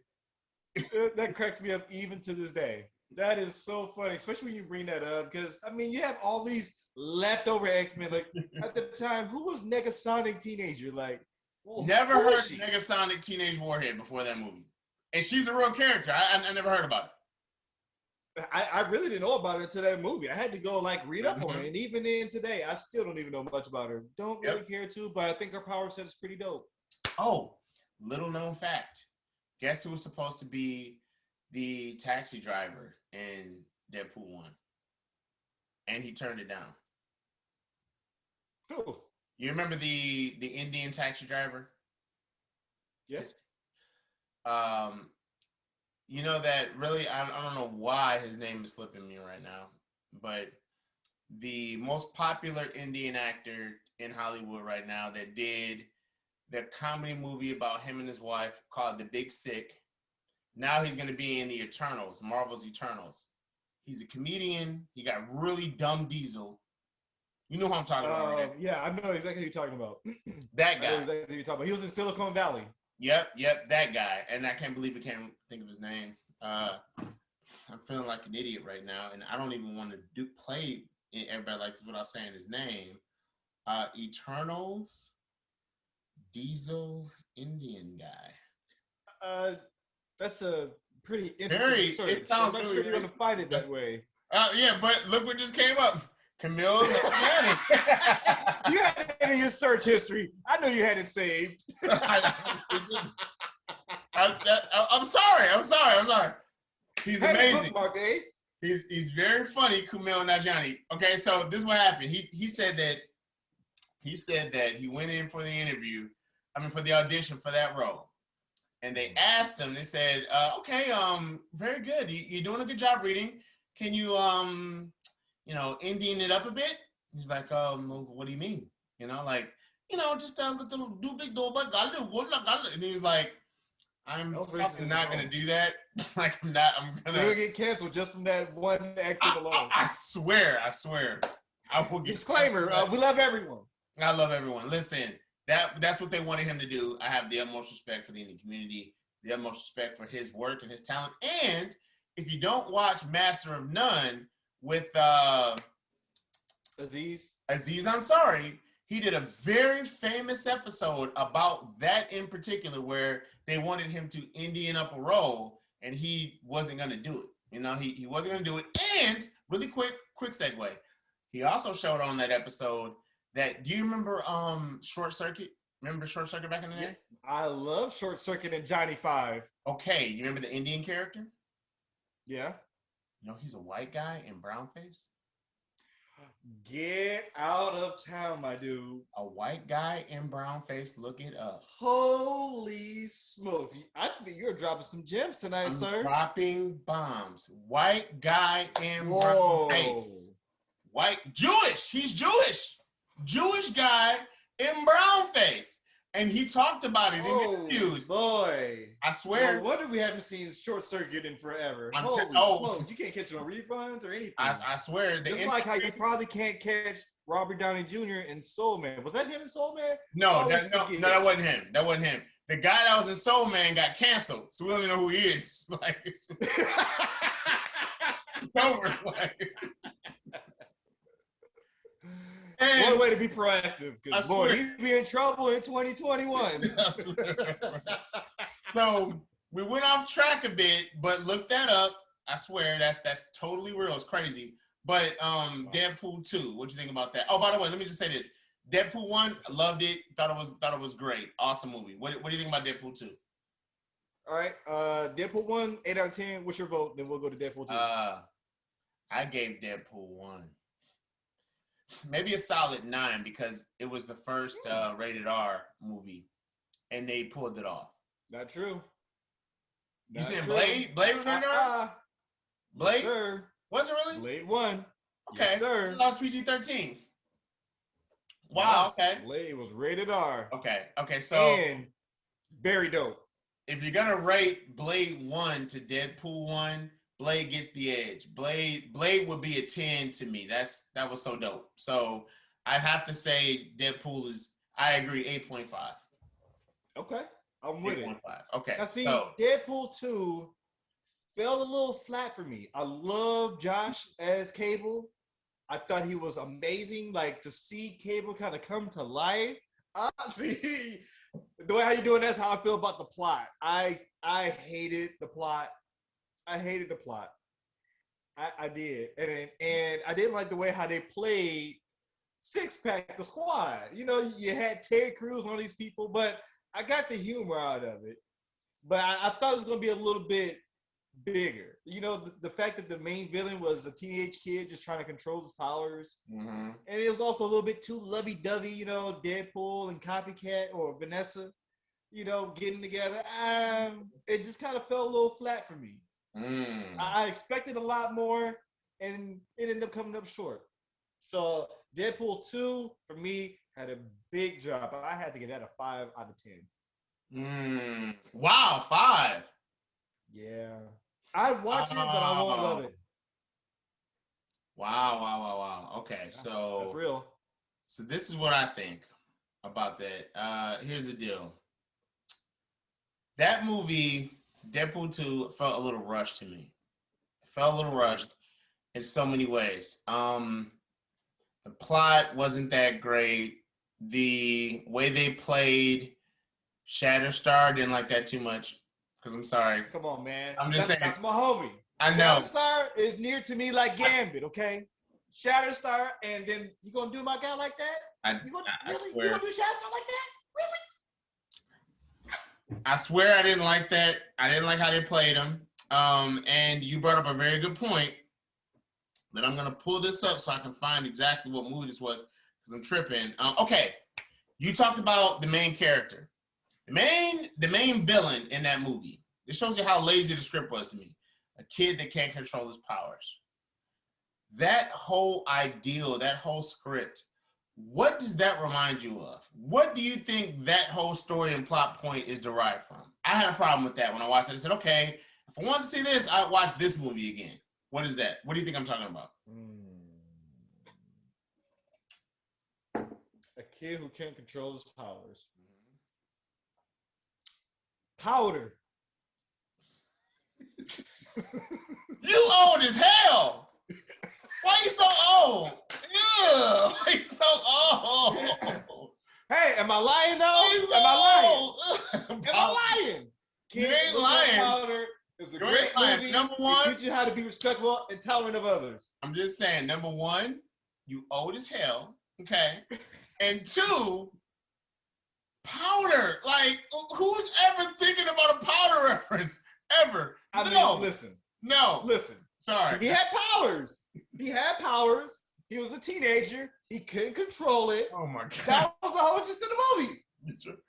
Speaker 2: That cracks me up even to this day. That is so funny, especially when you bring that up, because, I mean, you have all these leftover X-Men. Like, at the time, who was Negasonic Teenager? Like,
Speaker 1: never heard of Negasonic Teenage Warhead before that movie. And she's a real character. I never heard about it.
Speaker 2: I really didn't know about her until that movie. I had to go, like, read up on her. And even in today, I still don't even know much about her. Don't really care to, but I think her power set is pretty dope.
Speaker 1: Oh, little known fact. Guess who was supposed to be the taxi driver in Deadpool 1? And he turned it down.
Speaker 2: Who?
Speaker 1: You remember the Indian taxi driver?
Speaker 2: Yes.
Speaker 1: You know that really, I don't know why his name is slipping me right now, but the most popular Indian actor in Hollywood right now that did the comedy movie about him and his wife called The Big Sick. Now he's going to be in the Eternals, Marvel's Eternals. He's a comedian. He got really dumb Diesel. You know who I'm talking about, right?
Speaker 2: Yeah, I know exactly who you're talking about.
Speaker 1: That guy.
Speaker 2: I know exactly who you're talking about. He was in Silicon Valley.
Speaker 1: Yep, that guy. And I can't believe I can't think of his name. I'm feeling like an idiot right now, and I don't even want to play everybody like this without saying his name. Eternals, Diesel, Indian guy.
Speaker 2: That's a pretty interesting search. I'm not sure you're gonna find it that way.
Speaker 1: Yeah, but look what just came up. Camille Nanjiani.
Speaker 2: You had it in your search history. I know you had it saved.
Speaker 1: I'm sorry. He's amazing.
Speaker 2: Bookmark, eh?
Speaker 1: He's very funny, Kumail Nanjiani. Okay, so this is what happened. He said that he went in for the interview, for the audition for that role. And they asked him, they said, okay, very good. You're doing a good job reading. Can you Indian it up a bit? He's like, what do you mean? Just a little do big do but and he's like, I'm probably not gonna do that. I'm gonna
Speaker 2: get canceled just from that one accent alone.
Speaker 1: I swear. I will get
Speaker 2: disclaimer, we love everyone.
Speaker 1: I love everyone. Listen, that's what they wanted him to do. I have the utmost respect for the Indian community, the utmost respect for his work and his talent. And if you don't watch Master of None with
Speaker 2: Aziz
Speaker 1: Ansari, he did a very famous episode about that in particular, where they wanted him to Indian up a role, and he wasn't going to do it. He wasn't going to do it. And really quick segue. He also showed on that episode that, do you remember Short Circuit? Remember Short Circuit back in the day?
Speaker 2: I love Short Circuit and Johnny Five.
Speaker 1: Okay, you remember the Indian character?
Speaker 2: Yeah.
Speaker 1: He's a white guy in brown face.
Speaker 2: Get out of town, my dude.
Speaker 1: A white guy in brown face. Look it up.
Speaker 2: Holy smokes. I think you're dropping some gems tonight, sir.
Speaker 1: Dropping bombs. White guy in brown face. White. Jewish. He's Jewish. Jewish guy in brown face. And he talked about it in interviews.
Speaker 2: Boy.
Speaker 1: I swear.
Speaker 2: No wonder we haven't seen Short Circuit in forever. Holy smokes. You can't catch it on reruns or anything.
Speaker 1: I swear.
Speaker 2: Just like how you probably can't catch Robert Downey Jr. in Soul Man. Was that him in Soul Man?
Speaker 1: No, that wasn't him. That wasn't him. The guy that was in Soul Man got canceled, so we don't even know who he is. It's over.
Speaker 2: One way to be proactive, because boy, he'd be in trouble in 2021.
Speaker 1: So we went off track a bit, but look that up. I swear that's totally real. It's crazy. But Deadpool 2, what do you think about that? Oh, by the way, let me just say this: Deadpool 1, I loved it. Thought it was great. Awesome movie. What do you think about Deadpool 2?
Speaker 2: All right, Deadpool 1, 8 out of 10. What's your vote? Then we'll go to Deadpool 2.
Speaker 1: I gave Deadpool 1 maybe a solid 9, because it was the first rated R movie, and they pulled it off.
Speaker 2: Not true.
Speaker 1: You said Blade? Blade was rated R? Blade?
Speaker 2: Yes, sir.
Speaker 1: Was it really?
Speaker 2: Blade 1.
Speaker 1: Okay.
Speaker 2: Yes, sir.
Speaker 1: PG-13. Wow. Okay.
Speaker 2: Blade was rated R.
Speaker 1: Okay. So.
Speaker 2: And very dope.
Speaker 1: If you're gonna rate Blade 1 to Deadpool 1, Blade gets the edge. Blade would be a 10 to me. That was so dope. So I'd have to say Deadpool is, I agree, 8.5.
Speaker 2: Okay. I'm with 8.5.
Speaker 1: Okay.
Speaker 2: Now see, Deadpool 2 fell a little flat for me. I love Josh as Cable. I thought he was amazing. Like, to see Cable kind of come to life. See, the way how you doing, that's how I feel about the plot. I hated the plot. I did. And I didn't like the way how they played Six Pack, the squad. You had Terry Crews and all these people, but I got the humor out of it. But I thought it was going to be a little bit bigger. The fact that the main villain was a teenage kid just trying to control his powers. Mm-hmm. And it was also a little bit too lovey-dovey, Deadpool and Copycat or Vanessa, getting together. It just kind of fell a little flat for me. I expected a lot more, and it ended up coming up short. So Deadpool 2, for me, had a big drop. I had to give that a 5 out of 10.
Speaker 1: Wow, 5.
Speaker 2: Yeah. I'd watch it, but I won't love it.
Speaker 1: Wow. Okay,
Speaker 2: Yeah,
Speaker 1: so
Speaker 2: that's real.
Speaker 1: So this is what I think about that. Here's the deal. That movie, Deadpool 2, felt a little rushed to me. It felt a little rushed in so many ways. The plot wasn't that great. The way they played Shatterstar, didn't like that too much. Because I'm sorry.
Speaker 2: Come on, man.
Speaker 1: I'm just saying.
Speaker 2: That's my homie.
Speaker 1: I know.
Speaker 2: Shatterstar is near to me like Gambit, okay? Shatterstar, and then you gonna do my guy like that? You gonna do Shatterstar like that? Really?
Speaker 1: I swear I didn't like that. I didn't like how they played him. And you brought up a very good point that I'm gonna pull this up so I can find exactly what movie this was because I'm tripping. Okay, you talked about the main character. The main villain in that movie. It shows you how lazy the script was to me. A kid that can't control his powers. That whole ideal, that whole script, what does that remind you of? What do you think that whole story and plot point is derived from? I had a problem with that when I watched it. I said, okay, if I wanted to see this, I'd watch this movie again. What is that? What do you think I'm talking about?
Speaker 2: A kid who can't control his powers. Powder.
Speaker 1: You old as hell. Why you so old? Ugh, why you so old?
Speaker 2: Hey, am I lying though? Am I lying? Am I lying?
Speaker 1: You ain't lying.
Speaker 2: Powder is a great movie.
Speaker 1: Number one,
Speaker 2: it teaches you how to be respectful and tolerant of others.
Speaker 1: I'm just saying, number one, you old as hell. Okay. And two, Powder. Like, who's ever thinking about a Powder reference? Ever?
Speaker 2: I mean, listen.
Speaker 1: No.
Speaker 2: Listen.
Speaker 1: Sorry.
Speaker 2: He had powers. He was a teenager. He couldn't control it.
Speaker 1: Oh my God.
Speaker 2: That was the whole gist of the movie.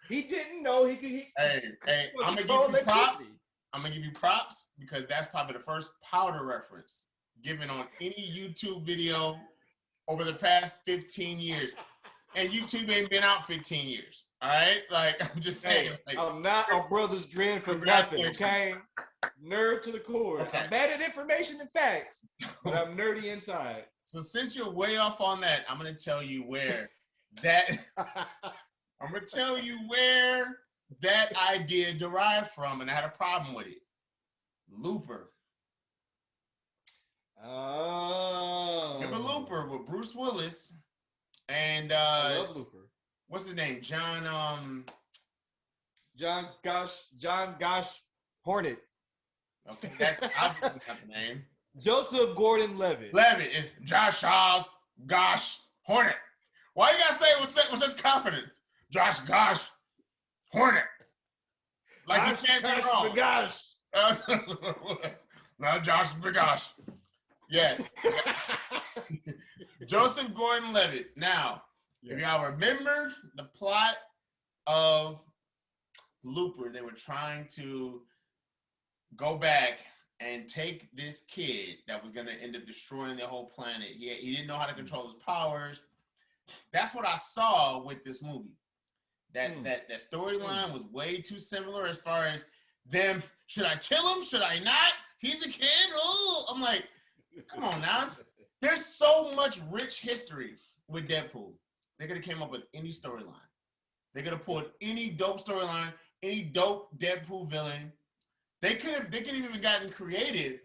Speaker 2: He didn't know he could.
Speaker 1: Hey, I'm gonna give you props. I'm gonna give you props because that's probably the first Powder reference given on any YouTube video over the past 15 years. And YouTube ain't been out 15 years. All right? Like, I'm just saying.
Speaker 2: Hey, I'm not a brother's dread for nothing, okay? Nerd to the core. Okay. I'm bad at information and facts, but I'm nerdy inside.
Speaker 1: So since you're way off on that, I'm going to tell you where that idea derived from, and I had a problem with it. Looper.
Speaker 2: Oh.
Speaker 1: Remember Looper with Bruce Willis and
Speaker 2: I love Looper.
Speaker 1: What's his name? John
Speaker 2: Gosh Hornet.
Speaker 1: Okay, that's obviously not the name.
Speaker 2: Joseph Gordon-Levitt.
Speaker 1: Josh Gosh Hornet. Why you gotta say it with such confidence? Josh Gosh Hornet. Like you can't be wrong.
Speaker 2: Gosh.
Speaker 1: No, Josh Bagosh. Yes. Joseph Gordon-Levitt. Now, if y'all remember the plot of Looper, they were trying to go back and take this kid that was going to end up destroying the whole planet. He didn't know how to control his powers. That's what I saw with this movie. That storyline was way too similar as far as them, should I kill him? Should I not? He's a kid? Oh, I'm like, come on now. There's so much rich history with Deadpool. They could have came up with any storyline. They could have pulled any dope storyline, any dope Deadpool villain. They could have even gotten creative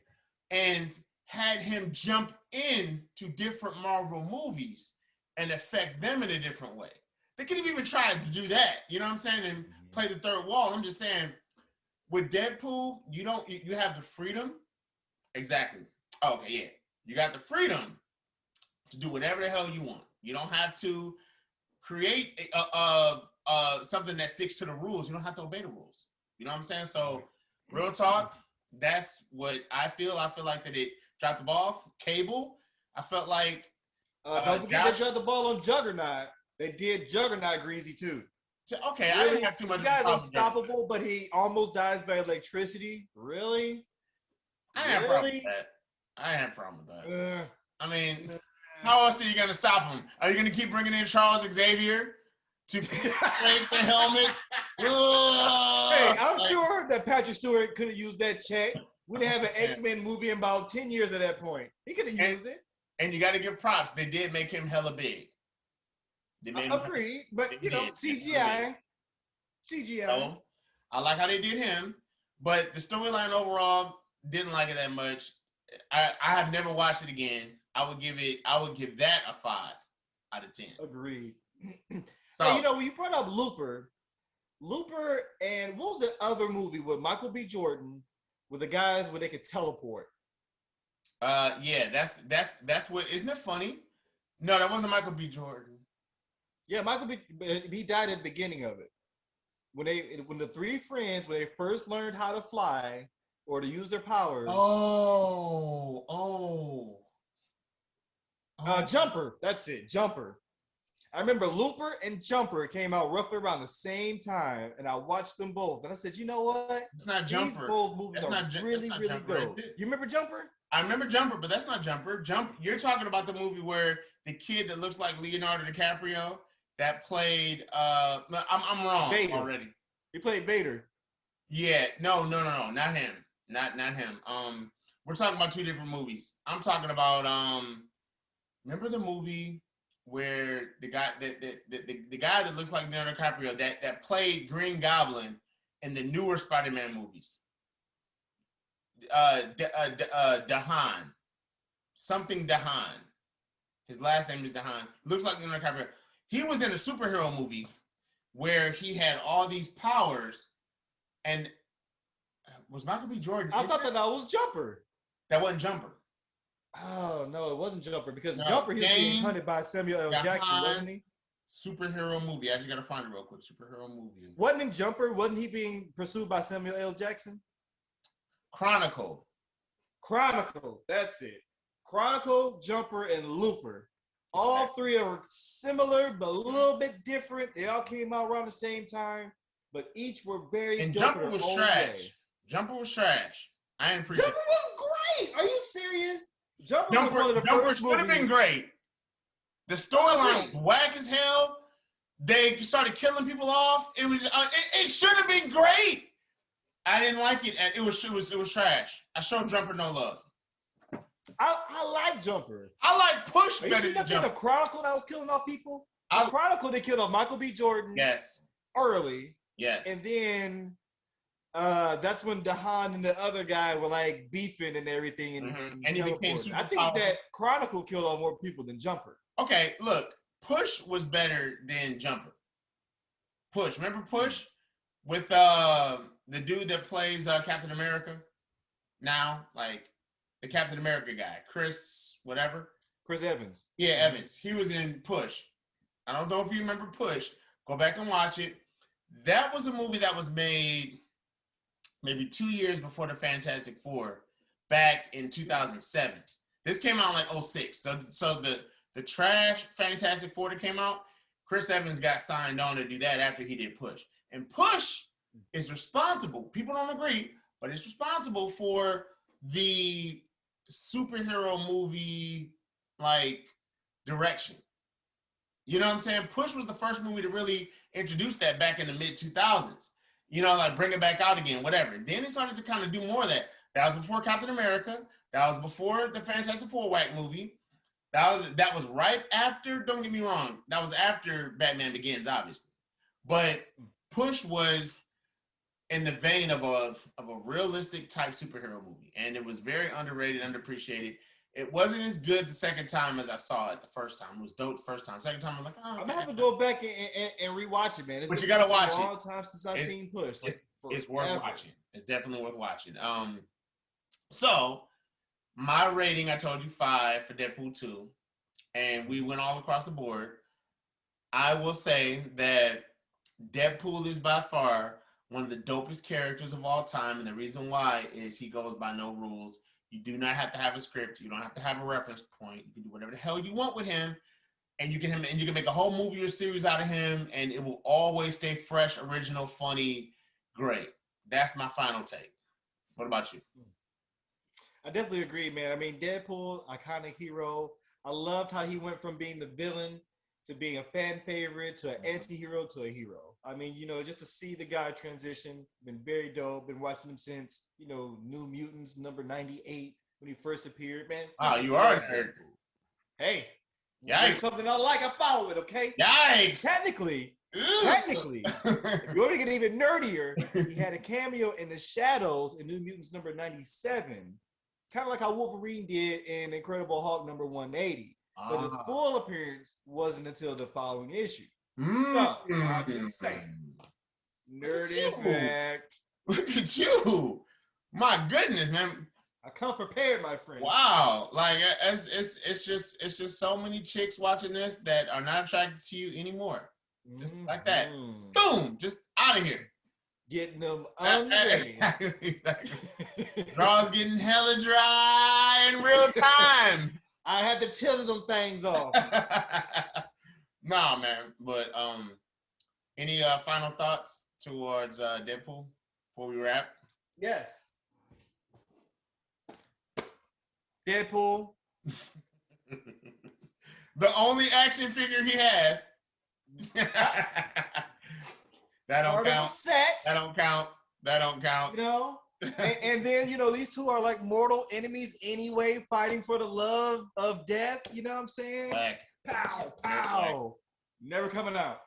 Speaker 1: and had him jump in to different Marvel movies and affect them in a different way. They could have even tried to do that, you know what I'm saying, and play the third wall. I'm just saying, with Deadpool, you have the freedom. Exactly. Okay, yeah. You got the freedom to do whatever the hell you want. You don't have to create something that sticks to the rules. You don't have to obey the rules. You know what I'm saying? So, real talk, that's what I feel. I feel like that it dropped the ball. Cable, I felt like...
Speaker 2: don't forget they dropped the ball on Juggernaut. They did Juggernaut greasy too.
Speaker 1: Okay, really? I didn't have too much.
Speaker 2: This guy's unstoppable, but he almost dies by electricity. Really?
Speaker 1: I have a problem with that. I have a problem with that. I mean, How else are you gonna stop him? Are you gonna keep bringing in Charles Xavier to break the helmet?
Speaker 2: Hey, I'm sure that Patrick Stewart could have used that check. We'd have an X-Men movie in about 10 years at that point. He could have used it.
Speaker 1: And you got to give props. They did make him hella big.
Speaker 2: Agreed, but CGI.
Speaker 1: So, I like how they did him, but the storyline overall didn't like it that much. I have never watched it again. I would give that a 5 out of 10.
Speaker 2: Agreed.
Speaker 1: So,
Speaker 2: hey, when you brought up Looper, and what was the other movie with Michael B. Jordan with the guys where they could teleport?
Speaker 1: Yeah, that's what. Isn't it funny? No, that wasn't Michael B. Jordan.
Speaker 2: Yeah, he died at the beginning of it. When the three friends, when they first learned how to fly or to use their powers. Jumper. That's it. Jumper. I remember Looper and Jumper came out roughly around the same time, and I watched them both. And I said, you know what?
Speaker 1: It's not Jumper.
Speaker 2: These both movies are really, really good. You remember Jumper?
Speaker 1: I remember Jumper, but that's not Jumper. You're talking about the movie where the kid that looks like Leonardo DiCaprio that played. I'm wrong
Speaker 2: Vader.
Speaker 1: Already.
Speaker 2: He played Vader.
Speaker 1: Yeah. No, not him. Not him. We're talking about two different movies. I'm talking about remember the movie where the guy that looks like Leonardo DiCaprio that played Green Goblin in the newer Spider-Man movies. Dahan. Something Dahan. His last name is Dahan. Looks like Leonardo DiCaprio. He was in a superhero movie where he had all these powers, and was Michael B. Jordan?
Speaker 2: I thought that was Jumper.
Speaker 1: That wasn't Jumper.
Speaker 2: Oh no, it wasn't Jumper because Jumper he was being hunted by Samuel L. Jackson, wasn't he?
Speaker 1: Superhero movie. I just gotta find it real quick. Superhero movie.
Speaker 2: Wasn't in Jumper? Wasn't he being pursued by Samuel L. Jackson?
Speaker 1: Chronicle.
Speaker 2: That's it. Chronicle, Jumper, and Looper. All three are similar, but a little bit different. They all came out around the same time, but each were very
Speaker 1: and
Speaker 2: dope.
Speaker 1: Jumper was trash. Jumper was trash. I didn't appreciate.
Speaker 2: Jumper was great. Are you serious? Jumper was one of the first
Speaker 1: movies. Should have been great. The storyline was whack as hell. They started killing people off. It was. It should have been great. I didn't like it. It was trash. I showed Jumper no love.
Speaker 2: I like Jumper.
Speaker 1: I like Push better than
Speaker 2: Jumper. The Chronicle that was killing off people?
Speaker 1: The
Speaker 2: Chronicle, they killed off Michael B. Jordan.
Speaker 1: Yes.
Speaker 2: Early.
Speaker 1: Yes.
Speaker 2: And then that's when Dahan and the other guy were like beefing and everything. And he became super powerful. That Chronicle killed off more people than Jumper.
Speaker 1: Okay, look. Push was better than Jumper. Push. Remember Push? With the dude that plays Captain America now? Like, the Captain America guy, Chris Evans. Yeah, Evans. He was in Push. I don't know if you remember Push. Go back and watch it. That was a movie that was made maybe 2 years before the Fantastic Four, back in 2007. This came out in like 2006. So the trash Fantastic Four that came out, Chris Evans got signed on to do that after he did Push. And Push is responsible. People don't agree, but it's responsible for the superhero movie like direction. You know what I'm saying? Push was the first movie to really introduce that back in the mid 2000s. Like bring it back out again, whatever. Then it started to kind of do more of that. That was before Captain America. That was before the Fantastic Four whack movie. That was right after, don't get me wrong, that was after Batman Begins, obviously. But Push was in the vein of a realistic type superhero movie. And it was very underrated, underappreciated. It wasn't as good the second time as I saw it the first time. It was dope the first time. Second time, I was like, oh.
Speaker 2: I'm going to have to go back and rewatch it, man. It's
Speaker 1: but
Speaker 2: been
Speaker 1: you got to watch
Speaker 2: a long time since I've seen Push.
Speaker 1: It's worth watching. It's definitely worth watching. So, my rating, I told you 5 for Deadpool 2. And we went all across the board. I will say that Deadpool is by far one of the dopest characters of all time. And the reason why is he goes by no rules. You do not have to have a script. You don't have to have a reference point. You can do whatever the hell you want with him. And you can make a whole movie or series out of him. And it will always stay fresh, original, funny, great. That's my final take. What about you?
Speaker 2: I definitely agree, man. I mean, Deadpool, iconic hero. I loved how he went from being the villain to being a fan favorite to an anti-hero to a hero. I mean, just to see the guy transition, been very dope. Been watching him since, New Mutants number 98 when he first appeared, man.
Speaker 1: Oh, you are a nerd.
Speaker 2: Hey,
Speaker 1: yikes.
Speaker 2: Something I like, I follow it, okay?
Speaker 1: Yikes.
Speaker 2: Technically, if you want to get even nerdier, he had a cameo in the shadows in New Mutants number 97. Kind of like how Wolverine did in Incredible Hulk number 180. But the full appearance wasn't until the following issue. So, I'm just saying. Nerdy fact.
Speaker 1: Look at you. My goodness, man.
Speaker 2: I come prepared, my friend.
Speaker 1: Wow. Like, it's just so many chicks watching this that are not attracted to you anymore. Just like that. Boom. Just out of here.
Speaker 2: Getting them unready.
Speaker 1: Draw's getting hella dry in real time.
Speaker 2: I had to chisel them things off.
Speaker 1: Nah, man. But any final thoughts towards Deadpool before we wrap?
Speaker 2: Yes. Deadpool.
Speaker 1: The only action figure he has. That don't count. That don't count. That don't count.
Speaker 2: And then, these two are like mortal enemies anyway, fighting for the love of death. You know what I'm saying?
Speaker 1: Black.
Speaker 2: Pow, pow. Never coming out.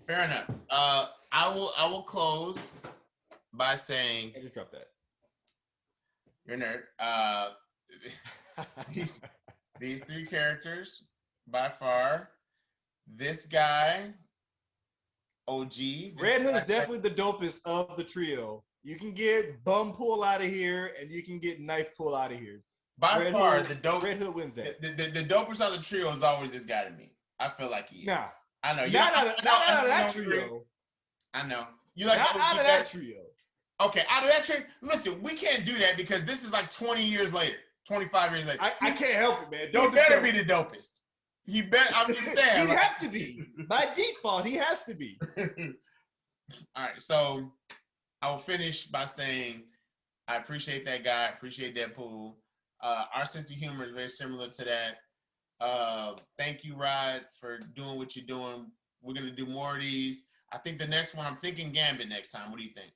Speaker 1: Fair enough. I will close by saying.
Speaker 2: I just dropped that.
Speaker 1: You're a nerd. These three characters, by far, this guy, OG.
Speaker 2: Red Hood is definitely the dopest of the trio. You can get bum pull out of here, and you can get knife pull out of here.
Speaker 1: By far, the dope.
Speaker 2: Red Hood wins that.
Speaker 1: The dopest of the trio is always this guy to me. I feel like he is.
Speaker 2: Nah.
Speaker 1: I know.
Speaker 2: Not out of that trio.
Speaker 1: I know. You like
Speaker 2: not out of that trio.
Speaker 1: Okay, out of that trio. Listen, we can't do that because this is like 20 years later, 25 years later.
Speaker 2: I can't help it, man.
Speaker 1: He better be the dopest. He better. I'm just saying.
Speaker 2: He'd have to be. By default, he has to be.
Speaker 1: All right, so I will finish by saying I appreciate that guy. I appreciate Deadpool. Our sense of humor is very similar to that. Thank you, Rod, for doing what you're doing. We're going to do more of these. I think the next one, I'm thinking Gambit next time. What do you think?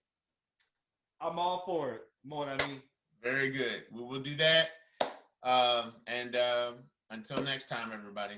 Speaker 2: I'm all for it. Mon ami.
Speaker 1: Very good. We will do that. And until next time, everybody.